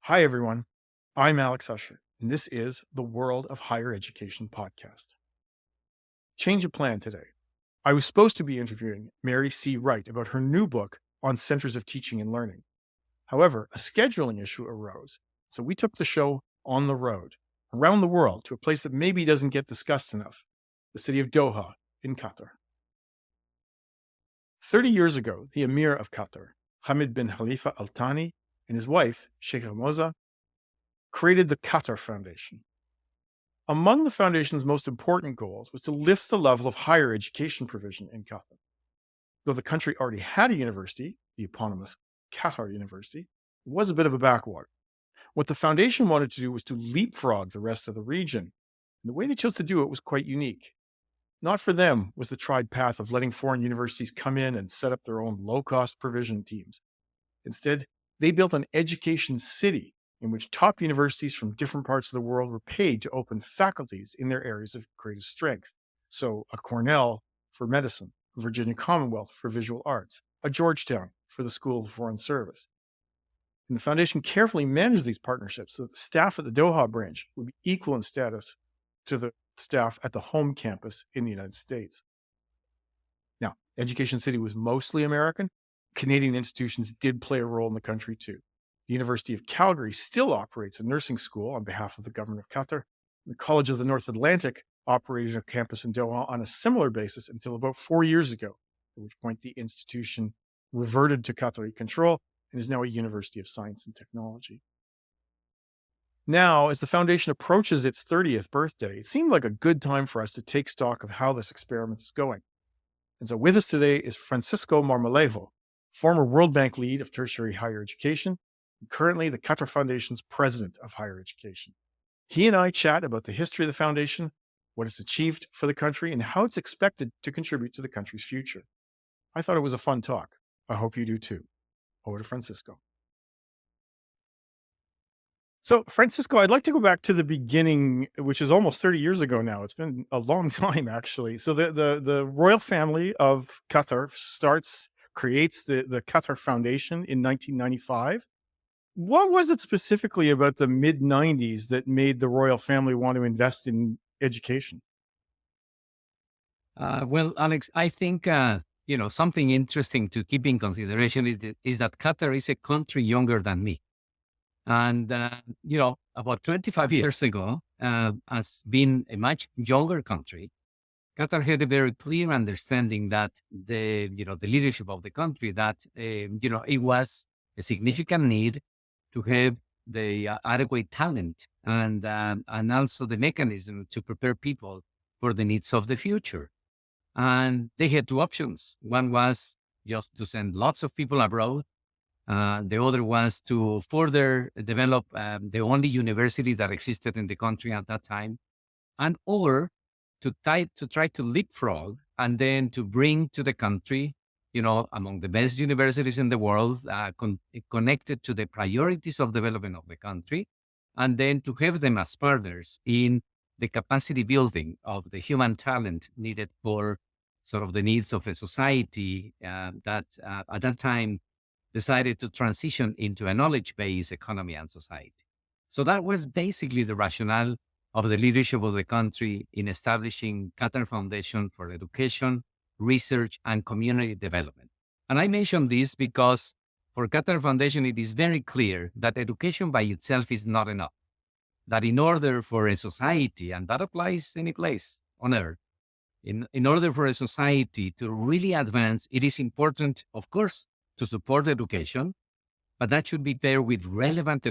Hi, everyone. I'm Alex Usher, and this is the World of Higher Education podcast. Change of plan today. I was supposed to be interviewing Mary C. Wright about her new book on centers of teaching and learning. However, a scheduling issue arose, so we took the show on the road, around the world, to a place that maybe doesn't get discussed enough, the city of Doha in Qatar. 30 years ago, the Emir of Qatar, Hamid bin Khalifa Al Thani, and his wife, Sheikh Moza, created the Qatar Foundation. Among the foundation's most important goals was to lift the level of higher education provision in Qatar. Though the country already had a university, the eponymous Qatar University, it was a bit of a backwater. What the foundation wanted to do was to leapfrog the rest of the region. And the way they chose to do it was quite unique. Not for them was the tried path of letting foreign universities come in and set up their own low-cost provision teams. Instead, they built an education city in which top universities from different parts of the world were paid to open faculties in their areas of greatest strength. So, a Cornell for medicine, a Virginia Commonwealth for visual arts, a Georgetown for the School of the Foreign Service. And the foundation carefully managed these partnerships so that the staff at the Doha branch would be equal in status to the staff at the home campus in the United States. Now, Education City was mostly American. Canadian institutions did play a role in the country too. The University of Calgary still operates a nursing school on behalf of the government of Qatar. The College of the North Atlantic operated a campus in Doha on a similar basis until about 4 years ago, at which point the institution reverted to Qatari control and is now a University of Science and Technology. Now, as the foundation approaches its 30th birthday, it seemed like a good time for us to take stock of how this experiment is going. And so with us today is Francisco Marmolejo, former World Bank lead of tertiary higher education, and currently the Qatar Foundation's president of higher education. He and I chat about the history of the foundation, what it's achieved for the country, and how it's expected to contribute to the country's future. I thought it was a fun talk. I hope you do too. Over to Francisco. So, Francisco, I'd like to go back to the beginning, which is almost 30 years ago now. It's been a long time, actually. So, the royal family of Qatar creates the Qatar Foundation in 1995. What was it specifically about the mid 90s that made the royal family want to invest in education? Well, Alex, I think something interesting to keep in consideration is that Qatar is a country younger than me, and about 25 years ago, as being a much younger country, Qatar had a very clear understanding that the leadership of the country that it was a significant need to have the adequate talent and also the mechanism to prepare people for the needs of the future. And they had two options. One was just to send lots of people abroad. The other was to further develop the only university that existed in the country at that time, and or to try to leapfrog and then to bring to the country, among the best universities in the world, connected to the priorities of development of the country, and then to have them as partners in the capacity building of the human talent needed for sort of the needs of a society that at that time decided to transition into a knowledge-based economy and society. So that was basically the rationale of the leadership of the country in establishing Qatar Foundation for Education, Research, and Community Development. And I mention this because for Qatar Foundation, it is very clear that education by itself is not enough. That in order for a society, and that applies any place on earth, in order for a society to really advance, it is important, of course, to support education, but that should be paired with relevant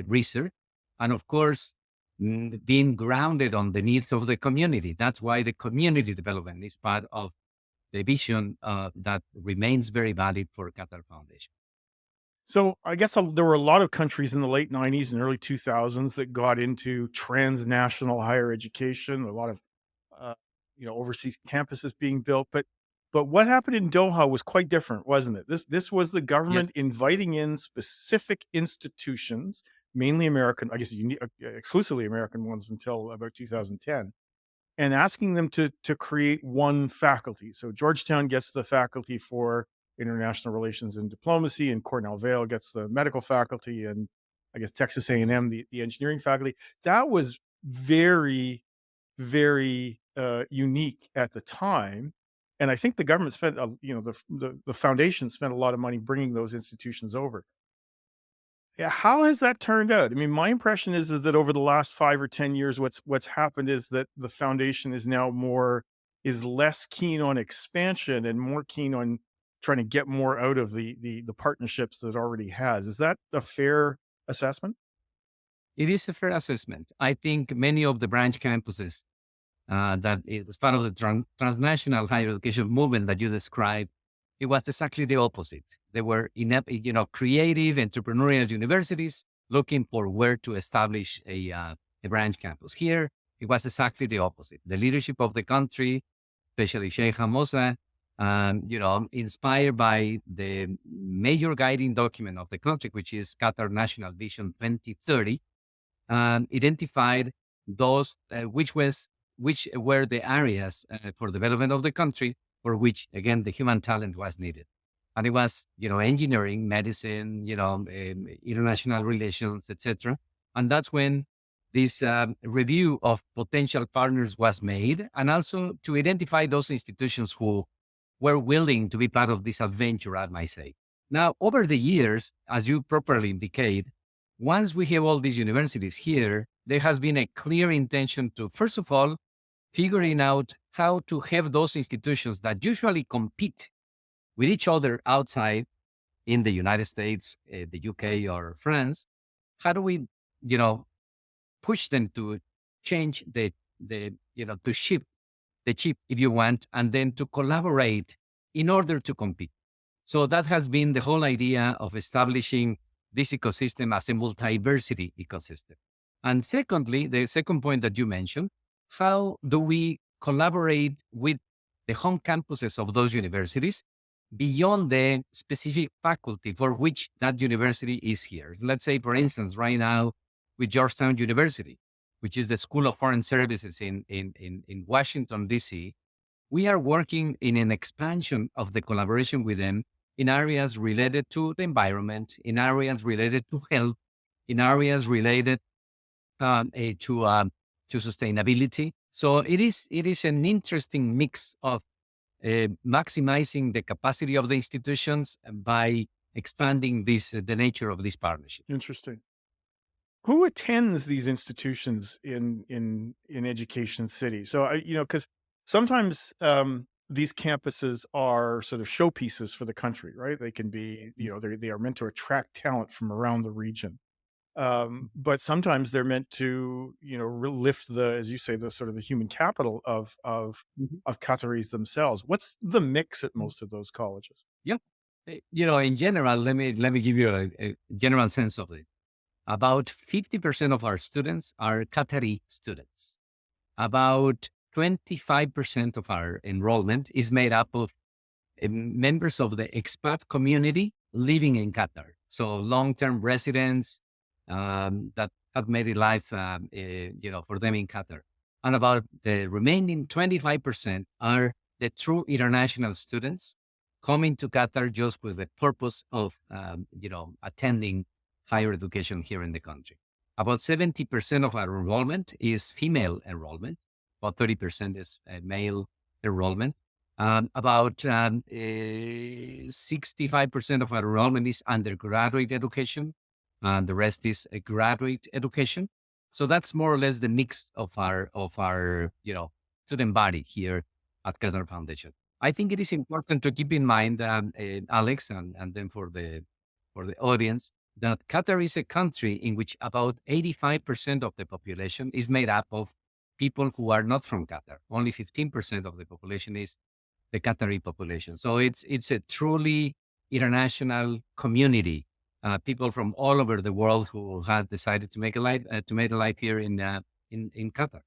research, and of course, being grounded on the needs of the community. That's why the community development is part of the vision that remains very valid for Qatar Foundation. So I guess there were a lot of countries in the late 90s and early 2000s that got into transnational higher education. A lot of overseas campuses being built, but what happened in Doha was quite different, wasn't it? This was the government Yes. inviting in specific institutions, mainly American, I guess exclusively American ones until about 2010, and asking them to create one faculty. So Georgetown gets the faculty for international relations and diplomacy, and Cornell Vail gets the medical faculty, and I guess Texas A&M, the engineering faculty. That was very, very unique at the time, and I think the government spent, the foundation spent a lot of money bringing those institutions over. Yeah, how has that turned out? I mean, my impression is that over the last 5 or 10 years, what's happened is that the foundation is now is less keen on expansion and more keen on trying to get more out of the partnerships that it already has. Is that a fair assessment? It is a fair assessment. I think many of the branch campuses that is part of the transnational higher education movement that you described, it was exactly the opposite. They were, creative, entrepreneurial universities looking for where to establish a branch campus. Here, it was exactly the opposite. The leadership of the country, especially Sheikh Hamosa, inspired by the major guiding document of the country, which is Qatar National Vision 2030, identified those which were the areas for development of the country for which again the human talent was needed, and it was engineering, medicine, international relations, etc. And that's when this review of potential partners was made, and also to identify those institutions who were willing to be part of this adventure, I might say. Now, over the years, as you properly indicate, once we have all these universities here, there has been a clear intention to, first of all, figuring out how to have those institutions that usually compete with each other outside in the United States, the UK, or France. How do we, push them to change to shift the chip, if you want, and then to collaborate in order to compete? So that has been the whole idea of establishing this ecosystem as a multiversity ecosystem. And secondly, the second point that you mentioned, how do we collaborate with the home campuses of those universities beyond the specific faculty for which that university is here? Let's say, for instance, right now with Georgetown University, which is the School of Foreign Services in Washington, D.C., we are working in an expansion of the collaboration with them in areas related to the environment, in areas related to health, in areas related to sustainability. So it is an interesting mix of maximizing the capacity of the institutions by expanding the nature of this partnership. Interesting. Who attends these institutions in education city? So because sometimes these campuses are sort of showpieces for the country, right? They can be, they are meant to attract talent from around the region. But sometimes they're meant to, lift as you say, the sort of the human capital Mhm. of Qataris themselves. What's the mix at most of those colleges? Yeah. In general, let me give you a general sense of it. About 50% of our students are Qatari students. About 25% of our enrollment is made up of members of the expat community living in Qatar. So long-term residents that have made a life, for them in Qatar. And about the remaining 25% are the true international students coming to Qatar just with the purpose of, attending higher education here in the country. About 70% of our enrollment is female enrollment. About 30% is male enrollment. About 65% of our enrollment is undergraduate education, and the rest is a graduate education. So that's more or less the mix of our student body here at Qatar Foundation. I think it is important to keep in mind, Alex, and then for the audience, that Qatar is a country in which about 85% of the population is made up of people who are not from Qatar. Only 15% of the population is the Qatari population. So it's a truly international community, people from all over the world who have decided to make a life here in Qatar.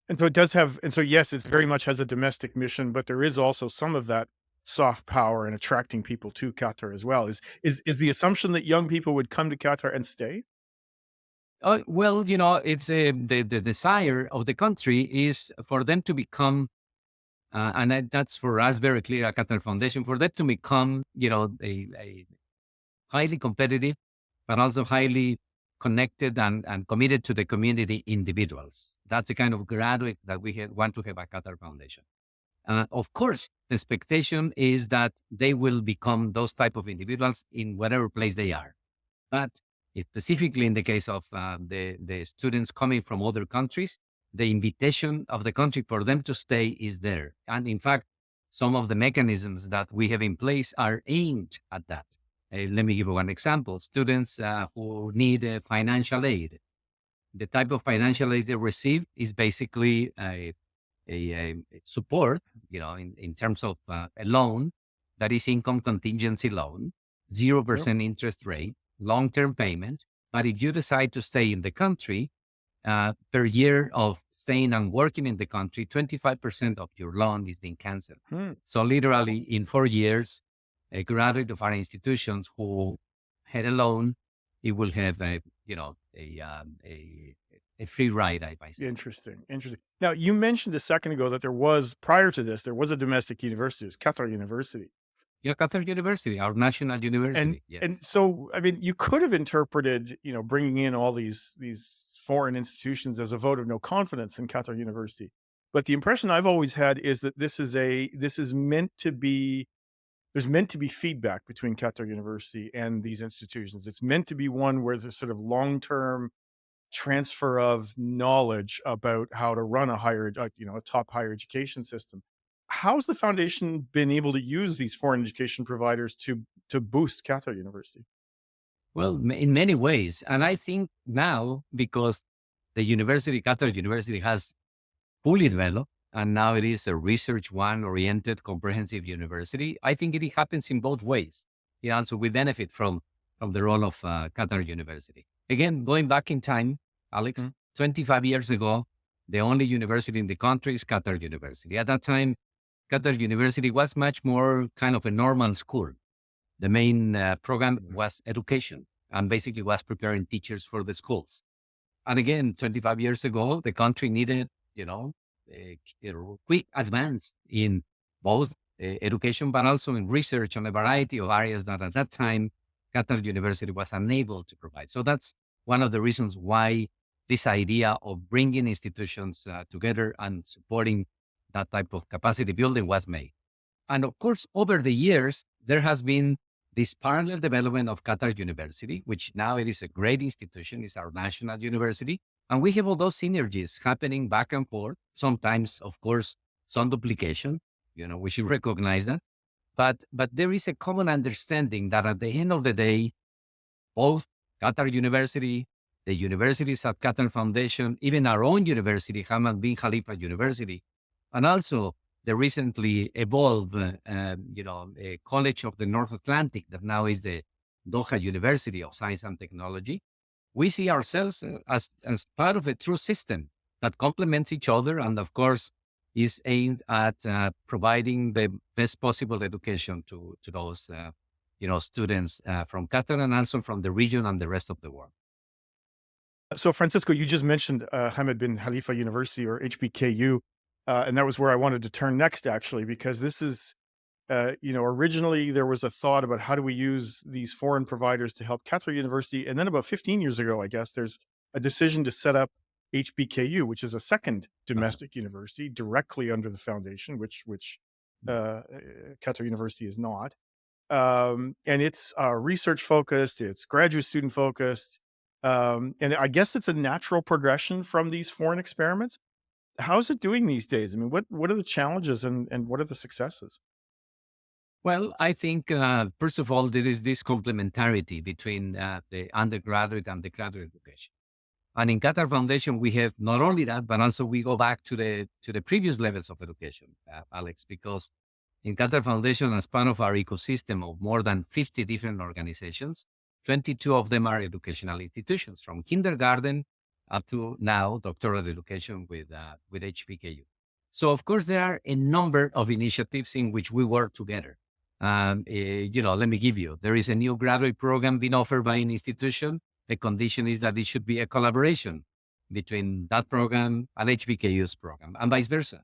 And so it does have, and so yes, it's very much has a domestic mission, but there is also some of that soft power and attracting people to Qatar as well. Is the assumption that young people would come to Qatar and stay? Well, it's the desire of the country is for them to become, that's for us very clear at Qatar Foundation, for that to become, a highly competitive, but also highly connected and committed to the community individuals. That's the kind of graduate that want to have at Qatar Foundation. Of course, the expectation is that they will become those type of individuals in whatever place they are. But specifically in the case of the students coming from other countries, the invitation of the country for them to stay is there. And in fact, some of the mechanisms that we have in place are aimed at that. Let me give you one example. Students who need financial aid. The type of financial aid they receive is basically a support, in terms of a loan that is income contingency loan, 0% interest rate, long-term payment. But if you decide to stay in the country, per year of staying and working in the country, 25% of your loan is being canceled. So literally in 4 years, a graduate of our institutions who had a loan, it will have a free ride, I say. Interesting. Now, you mentioned a second ago that prior to this, there was a domestic university, it was Qatar University. Yeah, Qatar University, our national university. Yes. And so, I mean, you could have interpreted, bringing in all these foreign institutions as a vote of no confidence in Qatar University. But the impression I've always had is that there's meant to be feedback between Qatar University and these institutions. It's meant to be one where there's sort of long-term transfer of knowledge about how to run a top higher education system. How's the foundation been able to use these foreign education providers to boost Qatar University? Well, in many ways. And I think now, because the university, Qatar University, has fully developed, and now it is a research oriented comprehensive university, I think it happens in both ways. So we benefit from the role of Qatar University. Again, going back in time, Alex, 25 years ago, the only university in the country is Qatar University. At that time, Qatar University was much more kind of a normal school. The main program was education and basically was preparing teachers for the schools. And again, 25 years ago, the country needed, a quick advance in both education, but also in research on a variety of areas that at that time, Qatar University was unable to provide. So that's one of the reasons why this idea of bringing institutions together and supporting that type of capacity building was made. And of course, over the years, there has been this parallel development of Qatar University, which now it is a great institution, it's our national university. And we have all those synergies happening back and forth. Sometimes, of course, some duplication, we should recognize that. But there is a common understanding that at the end of the day, both Qatar University, the universities at Qatar Foundation, even our own university, Hamad bin Khalifa University, and also the recently evolved, a College of the North Atlantic that now is the Doha University of Science and Technology. We see ourselves as part of a true system that complements each other and, of course, is aimed at providing the best possible education to those, students from Qatar and also from the region and the rest of the world. So, Francisco, you just mentioned Hamad bin Khalifa University, or HBKU, and that was where I wanted to turn next, actually, because this is, originally there was a thought about how do we use these foreign providers to help Qatar University. And then about 15 years ago, I guess, there's a decision to set up HBKU, which is a second domestic university directly under the foundation, which Qatar University is not. And it's research focused, it's graduate student focused. And I guess it's a natural progression from these foreign experiments. How's it doing these days? I mean, what are the challenges and what are the successes? Well, I think, first of all, there is this complementarity between the undergraduate and the graduate education. And in Qatar Foundation, we have not only that, but also we go back to the previous levels of education, Alex, because in Qatar Foundation, as part of our ecosystem of more than 50 different organizations, 22 of them are educational institutions, from kindergarten up to now doctoral education with HBKU. So, of course, there are a number of initiatives in which we work together. Let me give you, there is a new graduate program being offered by an institution. The condition is that it should be a collaboration between that program and HBKU's program, and vice versa.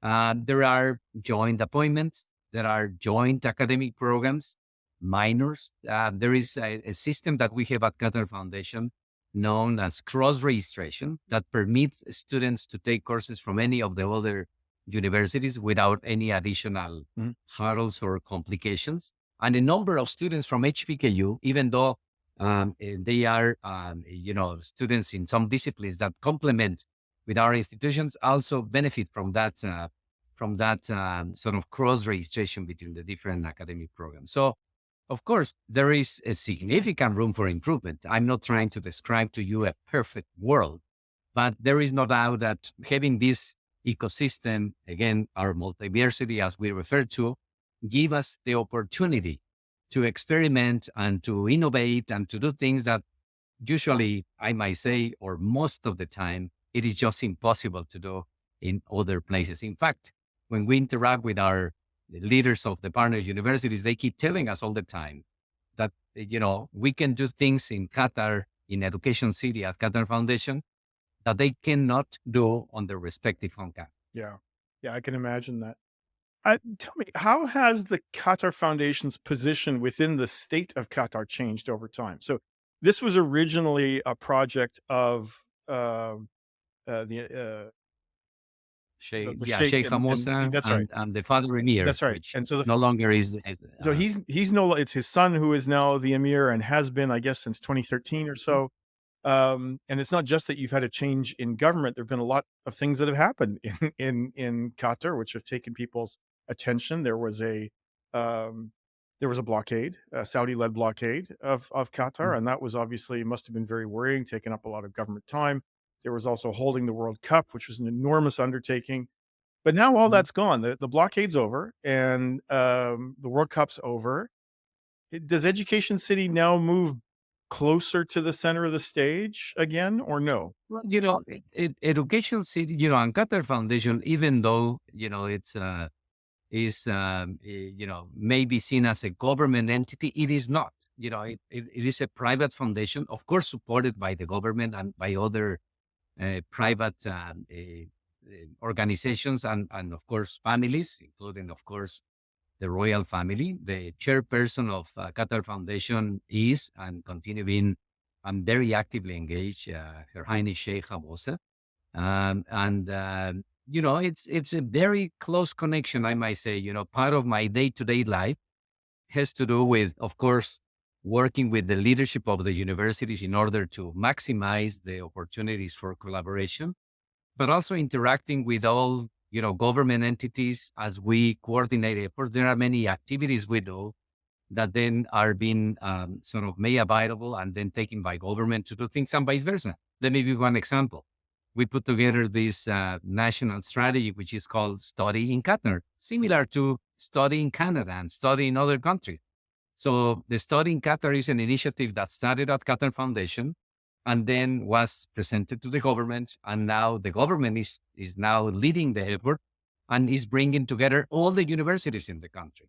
There are joint appointments. There are joint academic programs, minors. There is a system that we have at Qatar Foundation known as cross registration that permits students to take courses from any of the other universities without any additional Mhm. hurdles or complications. And a number of students from HPKU, even though they are, students in some disciplines that complement with our institutions, also benefit from that sort of cross registration between the different academic programs. So of course, there is a significant room for improvement. I'm not trying to describe to you a perfect world, but there is no doubt that having this ecosystem, again, our multiversity, as we refer to, give us the opportunity to experiment and to innovate and to do things that usually, I might say, or most of the time, it is just impossible to do in other places. In fact, when we interact with our leaders of the partner universities, they keep telling us all the time that, we can do things in Qatar, in Education City at Qatar Foundation, that they cannot do on their respective home campus. Yeah. Yeah, I can imagine that. Tell me, how has the Qatar Foundation's position within the state of Qatar changed over time? So, this was originally a project of the sheikh, Sheikh and Hamosa that's right, and the father emir, that's right. which And so, no longer is. he's no, it's his son who is now the emir and has been, I guess, since 2013 or so. And it's not just that you've had a change in government. There have been a lot of things that have happened in Qatar, which have taken people's attention. Um, there was a blockade, a Saudi-led blockade of Qatar, and that was obviously must have been very worrying, taken up a lot of government time. There was also holding the World Cup, which was an enormous undertaking. But now all Mhm. that's gone. The blockade's over, and the World Cup's over. Does Education City now move closer to the center of the stage again, or no? Well, Education City, and Qatar Foundation, even though, it's maybe seen as a government entity, it is not. It is a private foundation, of course, supported by the government and by other private organizations and, of course, families, including, of course, the royal family. The chairperson of Qatar Foundation is and continue being very actively engaged, Her Highness Sheikh Hamosa. It's a very close connection, I might say. Part of my day-to-day life has to do with, of course, working with the leadership of the universities in order to maximize the opportunities for collaboration, but also interacting with all, government entities as we coordinate efforts. There are many activities we do that then are being sort of made available and then taken by government to do things and vice versa. Let me give one example. We put together this national strategy, which is called Study in Qatar, similar to Study in Canada and Study in other countries. So the Study in Qatar is an initiative that started at Qatar Foundation and then was presented to the government. And now the government is now leading the effort and is bringing together all the universities in the country.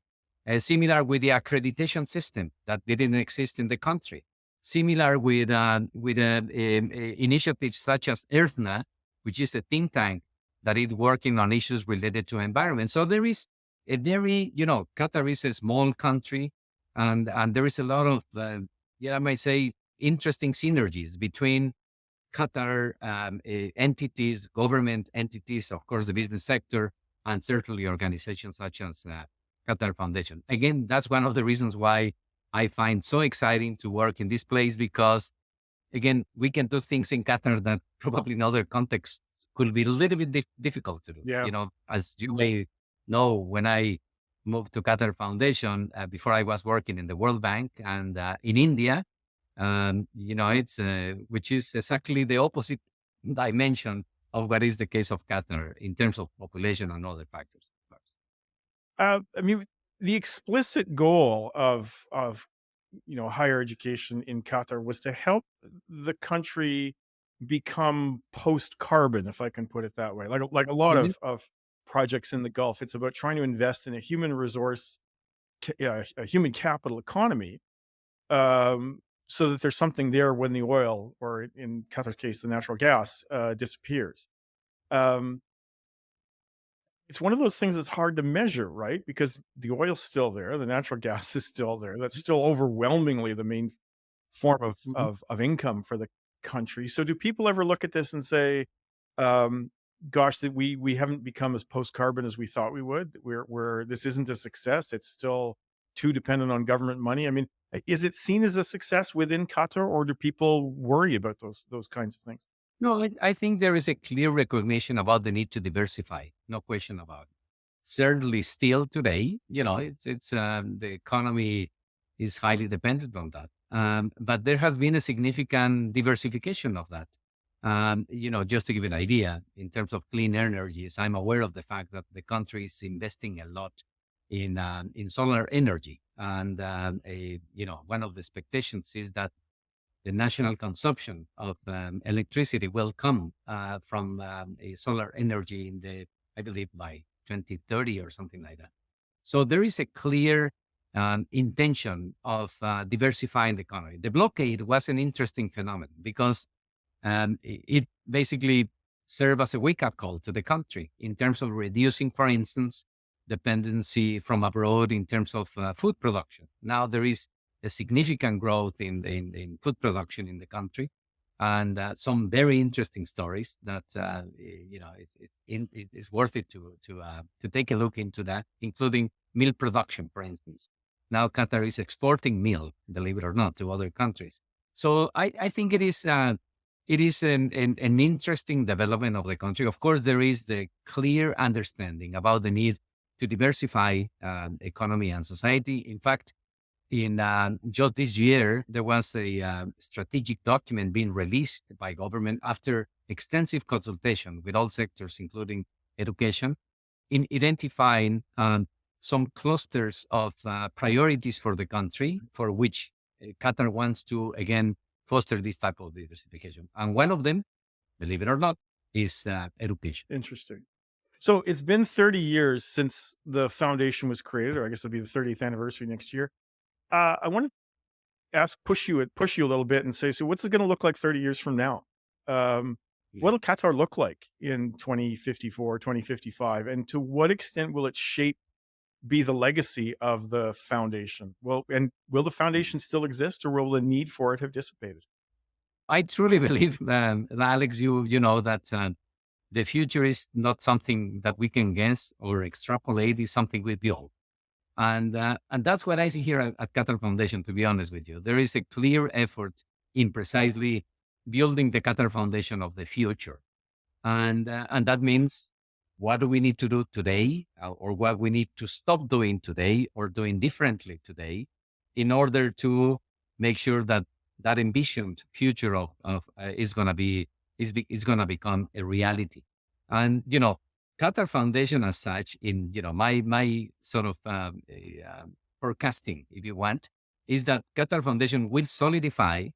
Similar with the accreditation system that didn't exist in the country. Similar with initiatives such as EarthNet, which is a think tank that is working on issues related to environment. So there is a very, Qatar is a small country, and there is a lot of, I might say, interesting synergies between Qatar entities, government entities, of course, the business sector, and certainly organizations such as Qatar Foundation. Again, that's one of the reasons why I find so exciting to work in this place because, again, we can do things in Qatar that probably in other contexts could be a little bit difficult to do. Yeah. As you may know, when I moved to Qatar Foundation, before I was working in the World Bank and in India, it's which is exactly the opposite dimension of what is the case of Qatar in terms of population and other factors. Of course. I mean, the explicit goal of higher education in Qatar was to help the country become post carbon, if I can put it that way. Like a lot Mhm. of projects in the Gulf, it's about trying to invest in a human resource, a human capital economy, so that there's something there when the oil, or in Qatar's case, the natural gas, disappears. Um, it's one of those things that's hard to measure, right? Because the oil's still there, the natural gas is still there. That's still overwhelmingly the main form Mhm. of income for the country. So do people ever look at this and say, um, gosh, that we haven't become as post-carbon as we thought we would? We're this isn't a success. It's still too dependent on government money. I mean, is it seen as a success within Qatar, or do people worry about those kinds of things? No, I think there is a clear recognition about the need to diversify. No question about it. Certainly, still today, it's the economy is highly dependent on that. But there has been a significant diversification of that. Just to give you an idea, in terms of clean energies, I'm aware of the fact that the country is investing a lot in solar energy, and one of the expectations is that the national consumption of electricity will come from a solar energy I believe, by 2030 or something like that. So there is a clear intention of diversifying the economy. The blockade was an interesting phenomenon because it basically served as a wake-up call to the country in terms of reducing, for instance, dependency from abroad in terms of food production. Now there is a significant growth in food production in the country, and some very interesting stories that it's worth it to take a look into that, including milk production, for instance. Now Qatar is exporting milk, believe it or not, to other countries. So I think it is an interesting development of the country. Of course, there is the clear understanding about the need to diversify economy and society. In fact, in just this year, there was a strategic document being released by government after extensive consultation with all sectors, including education, in identifying some clusters of priorities for the country for which Qatar wants to, again, foster this type of diversification. And one of them, believe it or not, is education. Interesting. So it's been 30 years since the foundation was created, or I guess it'll be the 30th anniversary next year. I want to push you a little bit and say, so what's it going to look like 30 years from now? What'll Qatar look like in 2054, 2055? And to what extent will its shape be the legacy of the foundation? Will the foundation still exist, or will the need for it have dissipated? I truly believe, Alex, you know that the future is not something that we can guess or extrapolate. It's something we build. And that's what I see here at Qatar Foundation, to be honest with you. There is a clear effort in precisely building the Qatar Foundation of the future. And that means, what do we need to do today, or what we need to stop doing today or doing differently today in order to make sure that that envisioned future of is going to become a reality. And, Qatar Foundation as such, in my sort of forecasting, if you want, is that Qatar Foundation will solidify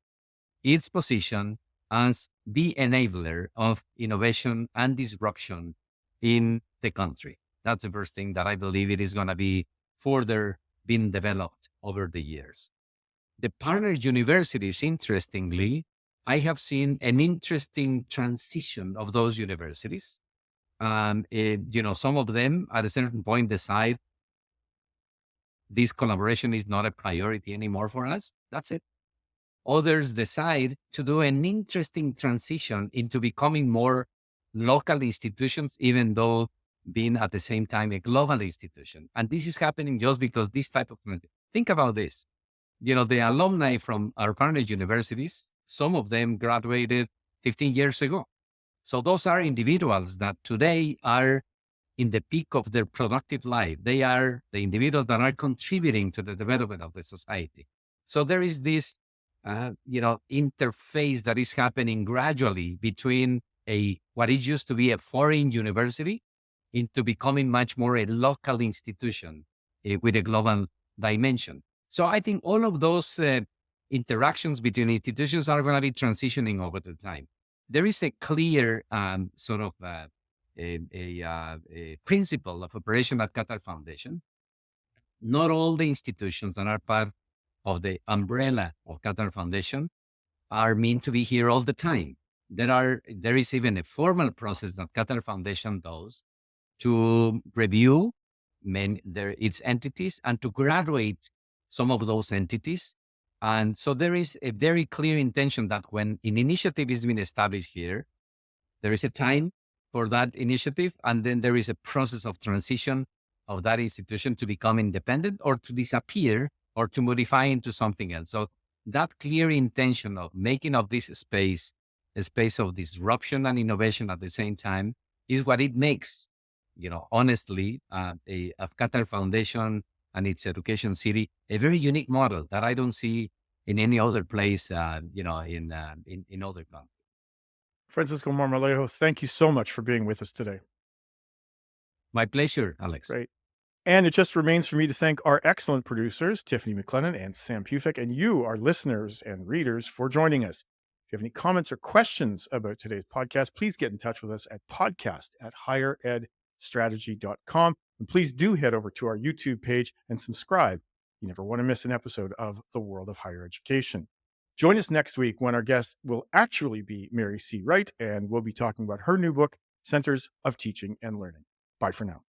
its position as the enabler of innovation and disruption in the country. That's the first thing that I believe it is going to be further being developed over the years. The partner universities, interestingly, I have seen an interesting transition of those universities. Some of them at a certain point decide this collaboration is not a priority anymore for us. That's it. Others decide to do an interesting transition into becoming more local institutions, even though being at the same time a global institution. And this is happening just because this type of, think about this. The alumni from our partner universities, some of them graduated 15 years ago. So those are individuals that today are in the peak of their productive life. They are the individuals that are contributing to the development of the society. So there is this, interface that is happening gradually between what is used to be a foreign university into becoming much more a local institution with a global dimension. So I think all of those interactions between institutions are going to be transitioning over the time. There is a clear sort of a principle of operation at Qatar Foundation. Not all the institutions that are part of the umbrella of Qatar Foundation are meant to be here all the time. There is even a formal process that Qatar Foundation does to review its entities and to graduate some of those entities And so there is a very clear intention that when an initiative is being established here, there is a time for that initiative, and then there is a process of transition of that institution to become independent or to disappear or to modify into something else. So that clear intention of making of this space a space of disruption and innovation at the same time is what it makes, honestly, of Qatar Foundation and its education city, a very unique model that I don't see in any other place, in other countries. Francisco Marmolejo, thank you so much for being with us today. My pleasure, Alex. Great. And it just remains for me to thank our excellent producers, Tiffany McLennan and Sam Pufik, and you, our listeners and readers, for joining us. If you have any comments or questions about today's podcast, please get in touch with us at podcast@higheredstrategy.com. And please do head over to our YouTube page and subscribe. You never want to miss an episode of The World of Higher Education. Join us next week when our guest will actually be Mary C. Wright, and we'll be talking about her new book, Centers of Teaching and Learning. Bye for now.